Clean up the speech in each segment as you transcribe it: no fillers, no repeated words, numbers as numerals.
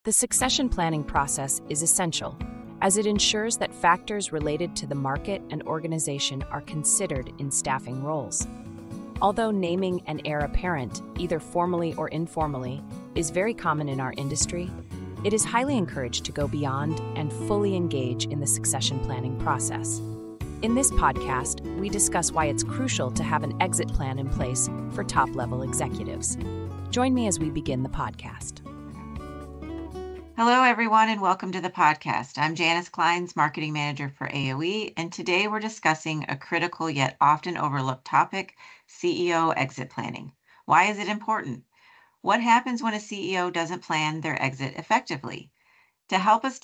The succession planning process is essential, as it ensures that factors related to the market and organization are considered in staffing roles. Although naming an heir apparent, either formally or informally, is very common in our industry, it is highly encouraged to go beyond and fully engage in the succession planning process. In this podcast, we discuss why it's crucial to have an exit plan in place for top-level executives. Join me as we begin the podcast. Hello, everyone, and welcome to the podcast. I'm Janice Kleins, Marketing Manager for AOE, and today we're discussing a critical yet often overlooked topic, CEO exit planning. Why is it important? What happens when a CEO doesn't plan their exit effectively? To help us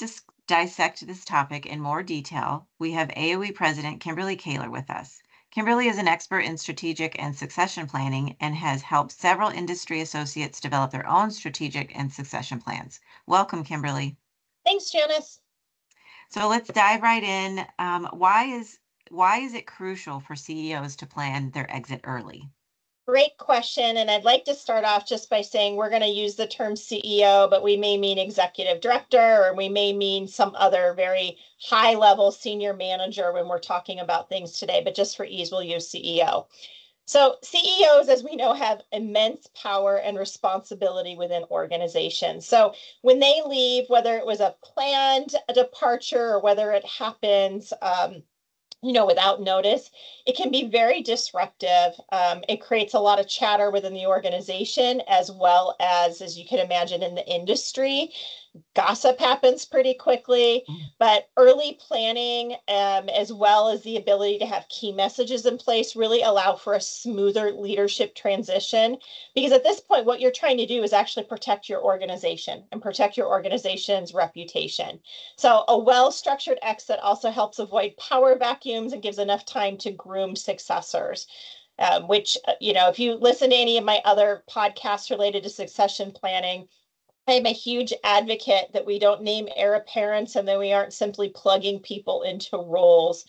dissect this topic in more detail, we have AOE President Kimberly Kaler with us. Kimberly is an expert in strategic and succession planning and has helped several industry associates develop their own strategic and succession plans. Welcome, Kimberly. Thanks, Janice. So let's dive right in. Why is it crucial for CEOs to plan their exit early? Great question. And I'd like to start off just by saying we're going to use the term CEO, but we may mean executive director, or we may mean some other very high level senior manager when we're talking about things today. But just for ease, we'll use CEO. So CEOs, as we know, have immense power and responsibility within organizations. So when they leave, whether it was a planned departure or whether it happens, without notice, it can be very disruptive. It creates a lot of chatter within the organization, as well as you can imagine, in the industry. Gossip happens pretty quickly, but early planning, as well as the ability to have key messages in place, really allow for a smoother leadership transition. Because at this point, what you're trying to do is actually protect your organization and protect your organization's reputation. So a well-structured exit also helps avoid power vacuums and gives enough time to groom successors. Which, if you listen to any of my other podcasts related to succession planning, I'm a huge advocate that we don't name heir apparents and that we aren't simply plugging people into roles.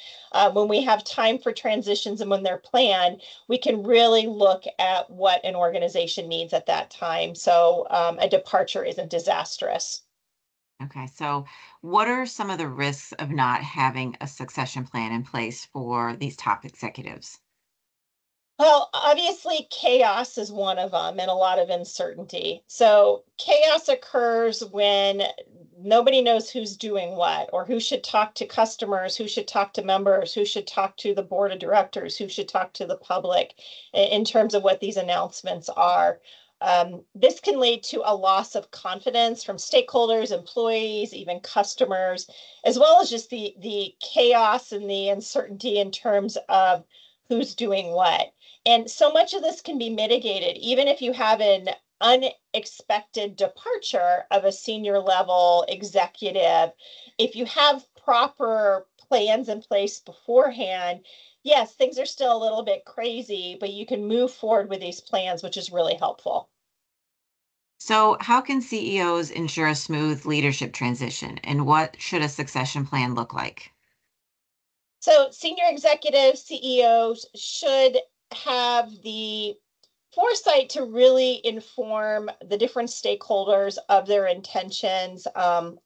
When we have time for transitions and when they're planned, we can really look at what an organization needs at that time. So a departure isn't disastrous. Okay, so what are some of the risks of not having a succession plan in place for these top executives? Well, obviously, chaos is one of them and a lot of uncertainty. So chaos occurs when nobody knows who's doing what, or who should talk to customers, who should talk to members, who should talk to the board of directors, who should talk to the public in terms of what these announcements are. This can lead to a loss of confidence from stakeholders, employees, even customers, as well as just the chaos and the uncertainty in terms of who's doing what. And so much of this can be mitigated, even if you have an unexpected departure of a senior level executive. If you have proper plans in place beforehand, yes, things are still a little bit crazy, but you can move forward with these plans, which is really helpful. So how can CEOs ensure a smooth leadership transition, and what should a succession plan look like? So senior executives, CEOs should have the foresight to really inform the different stakeholders of their intentions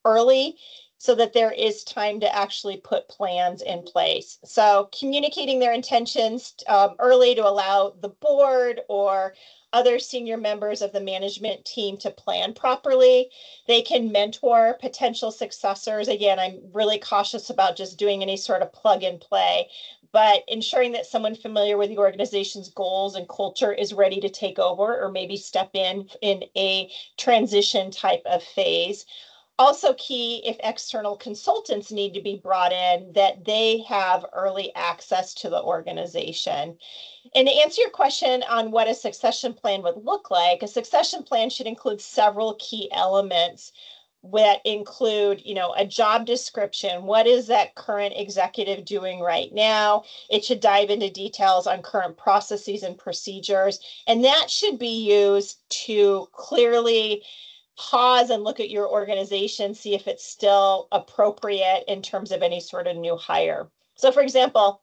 early, so that there is time to actually put plans in place. So communicating their intentions early to allow the board or other senior members of the management team to plan properly. They can mentor potential successors. Again, I'm really cautious about just doing any sort of plug and play, but ensuring that someone familiar with the organization's goals and culture is ready to take over or maybe step in a transition type of phase. Also key, if external consultants need to be brought in, that they have early access to the organization. And to answer your question on what a succession plan would look like, a succession plan should include several key elements that include, a job description. What is that current executive doing right now? It should dive into details on current processes and procedures, and that should be used to clearly pause and look at your organization, see if it's still appropriate in terms of any sort of new hire. So for example,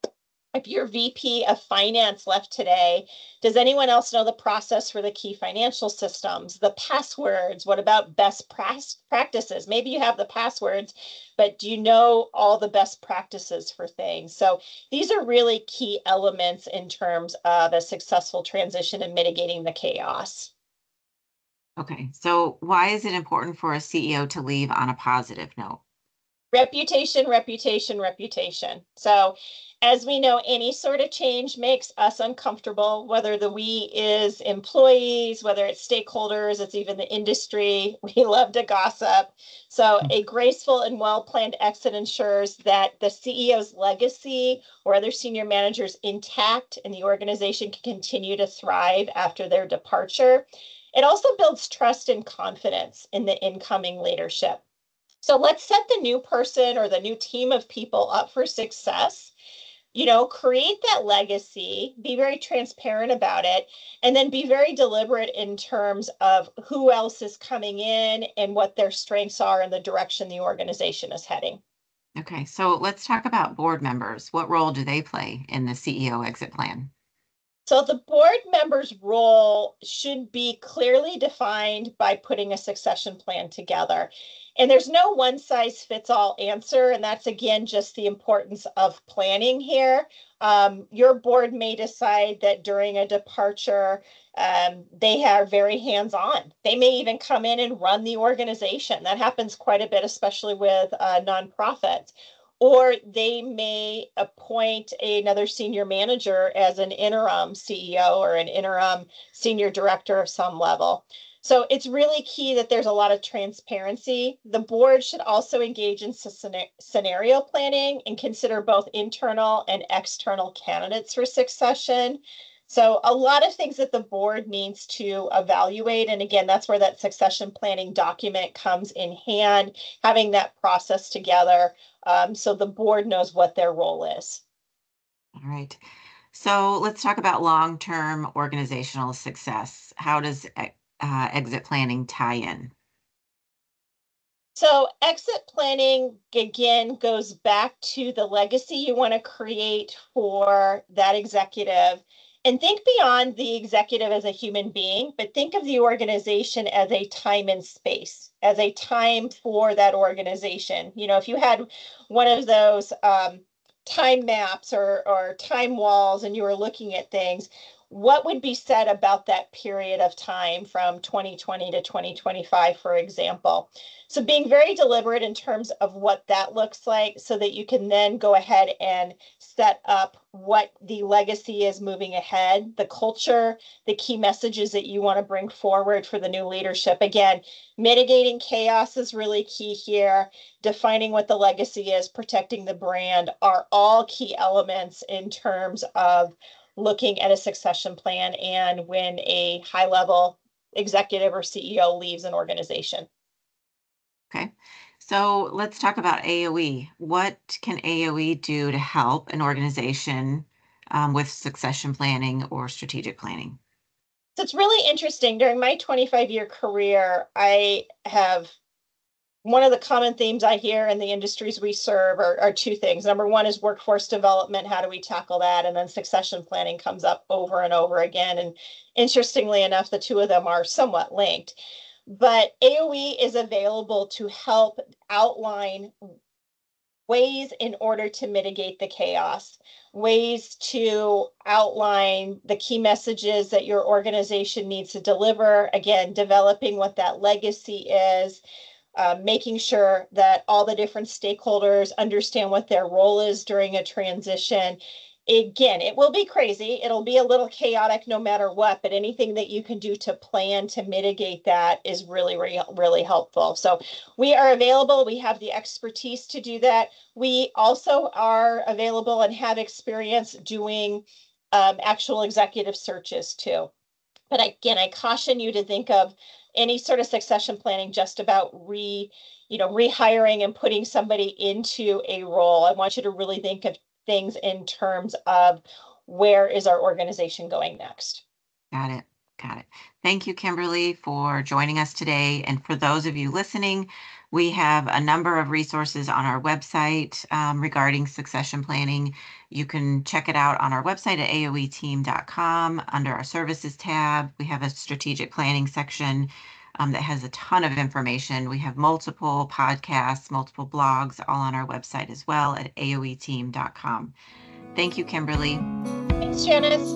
If your VP of finance left today, does anyone else know the process for the key financial systems, the passwords? What about best practices? Maybe you have the passwords, but do you know all the best practices for things? So these are really key elements in terms of a successful transition and mitigating the chaos. Okay, so why is it important for a CEO to leave on a positive note? Reputation, reputation, reputation. So as we know, any sort of change makes us uncomfortable, whether the we is employees, whether it's stakeholders, it's even the industry. We love to gossip. So a graceful and well-planned exit ensures that the CEO's legacy or other senior managers intact and the organization can continue to thrive after their departure. It also builds trust and confidence in the incoming leadership. So let's set the new person or the new team of people up for success. Create that legacy, be very transparent about it, and then be very deliberate in terms of who else is coming in and what their strengths are and the direction the organization is heading. Okay, so let's talk about board members. What role do they play in the CEO exit plan? So the board member's role should be clearly defined by putting a succession plan together. And there's no one size fits all answer. And that's, again, just the importance of planning here. Your board may decide that during a departure, they are very hands-on. They may even come in and run the organization. That happens quite a bit, especially with nonprofits. Or they may appoint another senior manager as an interim CEO or an interim senior director of some level. So it's really key that there's a lot of transparency. The board should also engage in scenario planning and consider both internal and external candidates for succession. So a lot of things that the board needs to evaluate. And again, that's where that succession planning document comes in hand, having that process together so the board knows what their role is. All right. So let's talk about long-term organizational success. How does exit planning tie in? So exit planning, again, goes back to the legacy you want to create for that executive. And think beyond the executive as a human being, but think of the organization as a time and space, as a time for that organization. If you had one of those time maps or time walls and you were looking at things, what would be said about that period of time from 2020 to 2025, for example? So being very deliberate in terms of what that looks like so that you can then go ahead and set up what the legacy is moving ahead, the culture, the key messages that you want to bring forward for the new leadership. Again, mitigating chaos is really key here. Defining what the legacy is, protecting the brand are all key elements in terms of looking at a succession plan and when a high level executive or CEO leaves an organization. Okay, so let's talk about AOE. What can AOE do to help an organization with succession planning or strategic planning? So it's really interesting. During my 25-year career, one of the common themes I hear in the industries we serve are two things. Number one is workforce development. How do we tackle that? And then succession planning comes up over and over again. And interestingly enough, the two of them are somewhat linked. But AOE is available to help outline ways in order to mitigate the chaos, ways to outline the key messages that your organization needs to deliver. Again, developing what that legacy is, making sure that all the different stakeholders understand what their role is during a transition. Again, it will be crazy. It'll be a little chaotic no matter what, but anything that you can do to plan to mitigate that is really, really, really helpful. So we are available. We have the expertise to do that. We also are available and have experience doing actual executive searches too. But again, I caution you to think of any sort of succession planning just about rehiring and putting somebody into a role. I want you to really think of things in terms of where is our organization going next. Got it. Got it. Thank you, Kimberly, for joining us today. And for those of you listening, we have a number of resources on our website regarding succession planning. You can check it out on our website at aoeteam.com under our services tab. We have a strategic planning section that has a ton of information. We have multiple podcasts, multiple blogs, all on our website as well at aoeteam.com. Thank you, Kimberly. Thanks, Janice.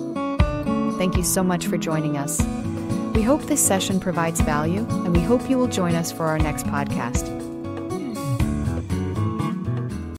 Thank you so much for joining us. We hope this session provides value, and we hope you will join us for our next podcast.